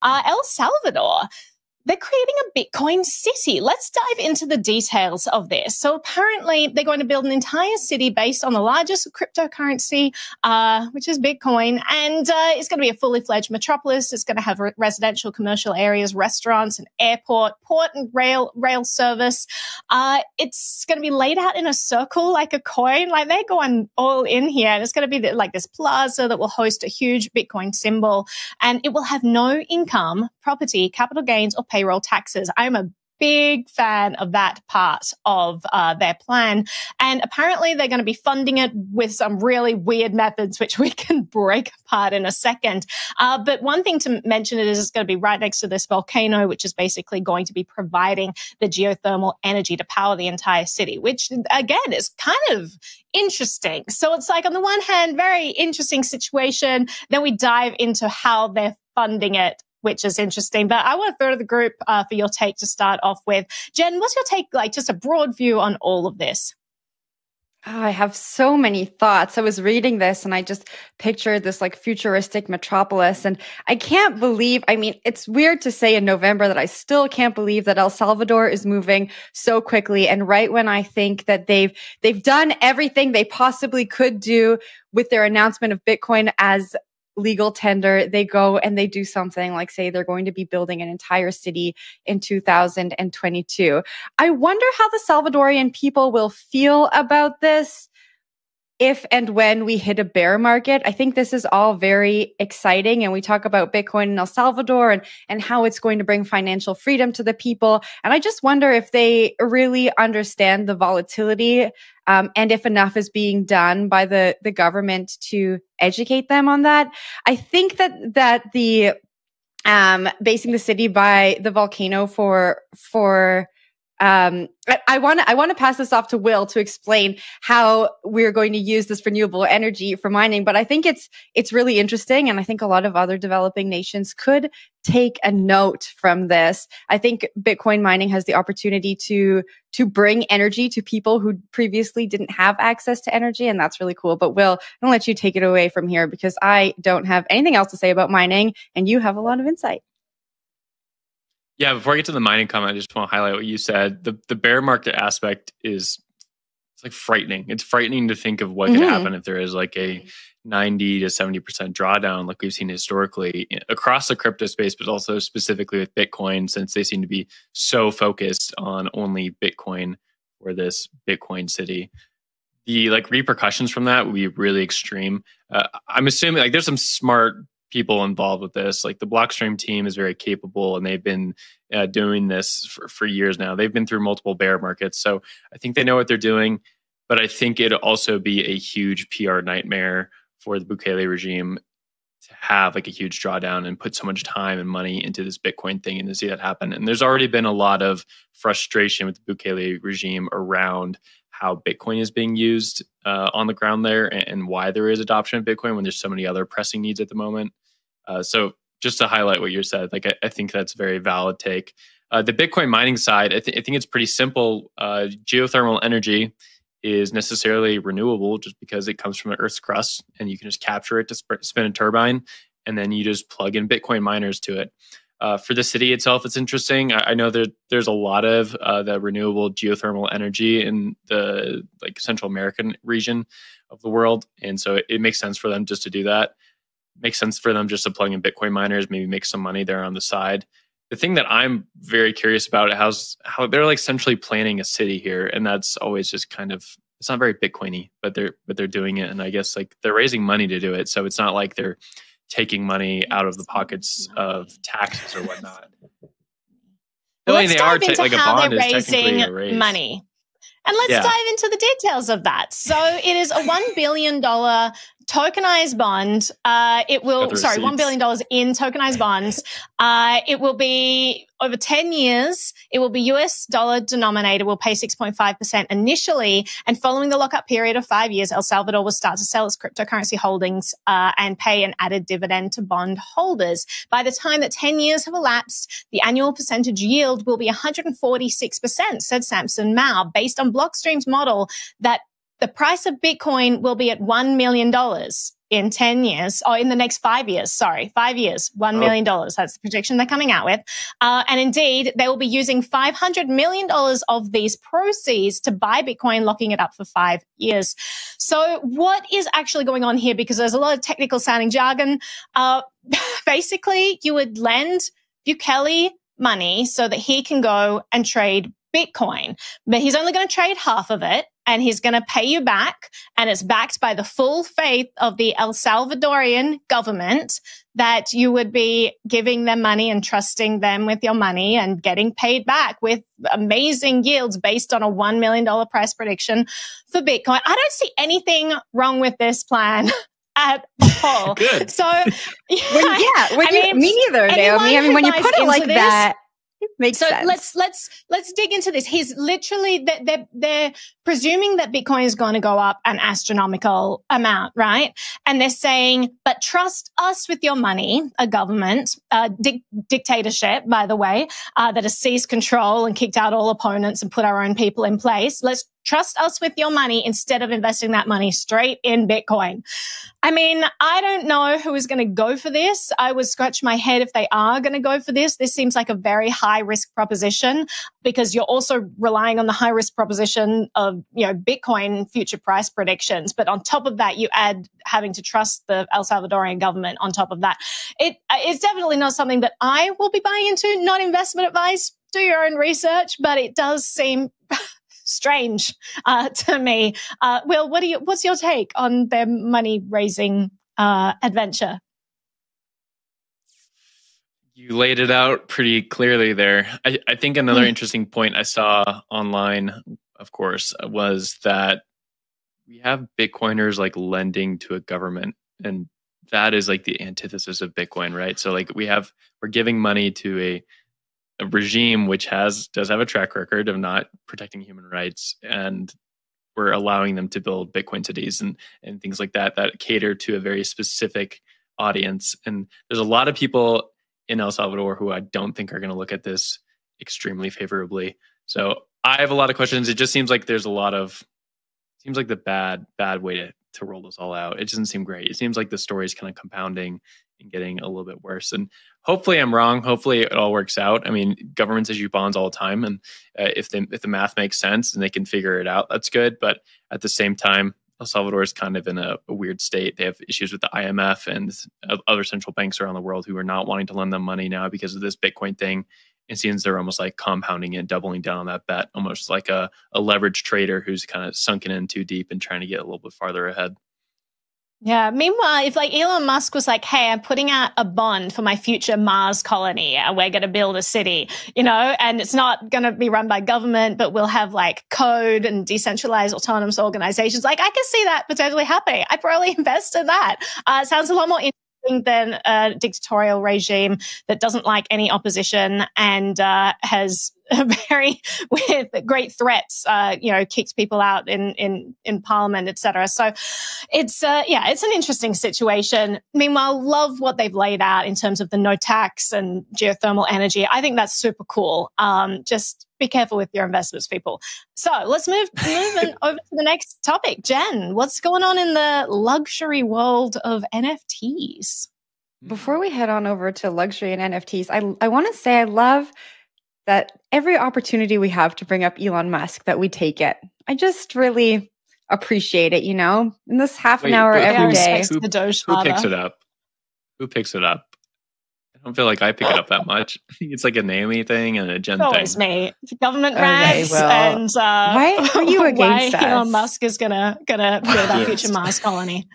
El Salvador. They're creating a Bitcoin city. Let's dive into the details of this. So apparently they're going to build an entire city based on the largest cryptocurrency, which is Bitcoin. And it's going to be a fully fledged metropolis. It's going to have residential, commercial areas, restaurants, an airport, port and rail service. It's going to be laid out in a circle like a coin. Like they're going all in here. And it's going to be like this plaza that will host a huge Bitcoin symbol. And it will have no income, property, capital gains, or payroll taxes. I'm a big fan of that part of their plan. And apparently they're going to be funding it with some really weird methods, which we can break apart in a second. But one thing to mention is it's going to be right next to this volcano, which is basically going to be providing the geothermal energy to power the entire city, which again is kind of interesting. So it's like on the one hand, very interesting situation. Then we dive into how they're funding it, which is interesting. But I want to throw to the group for your take to start off with. Jen, what's your take, like just a broad view on all of this? Oh, I have so many thoughts. I was reading this and I just pictured this like futuristic metropolis. And I can't believe, I mean, it's weird to say in November that I still can't believe that El Salvador is moving so quickly. And right when I think that they've done everything they possibly could do with their announcement of Bitcoin as legal tender, they go and they do something like say they're going to be building an entire city in 2022. I wonder how the Salvadorian people will feel about this if and when we hit a bear market. I think this is all very exciting. And we talk about Bitcoin in El Salvador and how it's going to bring financial freedom to the people. And I just wonder if they really understand the volatility and if enough is being done by the government to educate them on that. I think that the basing the city by the volcano for I want to pass this off to Will to explain how we're going to use this renewable energy for mining. But I think it's really interesting, and I think a lot of other developing nations could take a note from this. I think Bitcoin mining has the opportunity to bring energy to people who previously didn't have access to energy, and that's really cool. But Will, I'm gonna let you take it away from here because I don't have anything else to say about mining, and you have a lot of insight. Yeah, before I get to the mining comment, I just want to highlight what you said. The bear market aspect it's like frightening. It's frightening to think of what could happen if there is like a 90 to 70% drawdown like we've seen historically across the crypto space, but also specifically with Bitcoin, since they seem to be so focused on only Bitcoin for this Bitcoin city. The like repercussions from that would be really extreme. I'm assuming like there's some smart people involved with this. Like the Blockstream team is very capable and they've been doing this for years now. They've been through multiple bear markets. So I think they know what they're doing, but I think it'll also be a huge PR nightmare for the Bukele regime to have like a huge drawdown and put so much time and money into this Bitcoin thing and to see that happen. And there's already been a lot of frustration with the Bukele regime around how Bitcoin is being used on the ground there and why there is adoption of Bitcoin when there's so many other pressing needs at the moment. So just to highlight what you said, like I think that's a very valid take. The Bitcoin mining side, I think it's pretty simple. Geothermal energy is necessarily renewable just because it comes from the Earth's crust and you can just capture it to spin a turbine and then you just plug in Bitcoin miners to it. For the city itself, it's interesting. I know there's a lot of the renewable geothermal energy in the like Central American region of the world. And so it makes sense for them just to do that. It makes sense for them just to plug in Bitcoin miners, maybe make some money there on the side. The thing that I'm very curious about is how they're like centrally planning a city here. And that's always just kind of, it's not very Bitcoiny, but they're doing it. And I guess like they're raising money to do it. So it's not like they're taking money out of the pockets of taxes or whatnot. Let's dive into how they're raising money. And let's dive into the details of that. So it is a $1 billion tokenized bond. $1 billion in tokenized bonds. It will be over 10 years. It will be US dollar denominated. We'll pay 6.5% initially. And following the lockup period of 5 years, El Salvador will start to sell its cryptocurrency holdings and pay an added dividend to bond holders. By the time that 10 years have elapsed, the annual percentage yield will be 146%, said Samson Mao, based on Blockstream's model that the price of Bitcoin will be at $1 million in 10 years, or in the next 5 years, 5 years, $1 million. That's the projection they're coming out with. And indeed, they will be using $500 million of these proceeds to buy Bitcoin, locking it up for 5 years. So what is actually going on here? Because there's a lot of technical sounding jargon. Basically, you would lend Bukele money so that he can go and trade Bitcoin, but he's only going to trade half of it, and he's going to pay you back, and it's backed by the full faith of the El Salvadorian government that you would be giving them money and trusting them with your money and getting paid back with amazing yields based on a $1 million price prediction for Bitcoin. I don't see anything wrong with this plan at all. Good. So, me neither, Naomi. I mean, when you put it like that, it makes sense. Let's dig into this. He's literally they're presuming that Bitcoin is going to go up an astronomical amount, right? And they're saying, but trust us with your money, a government, dictatorship, by the way, that has seized control and kicked out all opponents and put our own people in place. Let's trust us with your money instead of investing that money straight in Bitcoin. I mean, I don't know who is going to go for this. I would scratch my head if they are going to go for this. This seems like a very high risk proposition, because you're also relying on the high risk proposition of, Bitcoin future price predictions. But on top of that, you add having to trust the El Salvadorian government on top of that. It's definitely not something that I will be buying into. Not investment advice. Do your own research, but it does seem strange to me. Will, what's your take on their money raising adventure? You laid it out pretty clearly there. I think another interesting point I saw online, of course, was that we have Bitcoiners like lending to a government, and that is like the antithesis of Bitcoin, right? So like we're giving money to a regime which does have a track record of not protecting human rights, and we're allowing them to build Bitcoin cities and things like that cater to a very specific audience. And there's a lot of people in El Salvador who I don't think are going to look at this extremely favorably. So I have a lot of questions. It just seems like there's seems like the bad way to roll this all out. It doesn't seem great. It seems like the story is kind of compounding and getting a little bit worse. And hopefully I'm wrong. Hopefully it all works out. I mean, governments issue bonds all the time. And if the math makes sense and they can figure it out, that's good. But at the same time, El Salvador is kind of in a weird state. They have issues with the IMF and other central banks around the world who are not wanting to lend them money now because of this Bitcoin thing. It seems they're almost like compounding it, doubling down on that bet, almost like a leveraged trader who's kind of sunken in too deep and trying to get a little bit farther ahead. Yeah. Meanwhile, if like Elon Musk was like, hey, I'm putting out a bond for my future Mars colony and we're going to build a city, and it's not going to be run by government, but we'll have like code and decentralized autonomous organizations. Like I can see that potentially happening. I probably invest in that. It sounds a lot more interesting than a dictatorial regime that doesn't like any opposition and has with great threats, kicks people out in parliament, etc. So it's an interesting situation. Meanwhile, love what they've laid out in terms of the no tax and geothermal energy. I think that's super cool. Just be careful with your investments, people. So let's move over to the next topic. Jen, what's going on in the luxury world of NFTs? Before we head on over to luxury and NFTs, I want to say I love that every opportunity we have to bring up Elon Musk, that we take it. I just really appreciate it, in this half an hour every day. Who picks it up? Who picks it up? I don't feel like I pick it up that much. I think it's like a Naomi thing and a Jen thing. It's me. Government rants and why are you against why Elon Musk is gonna build our future Mars colony.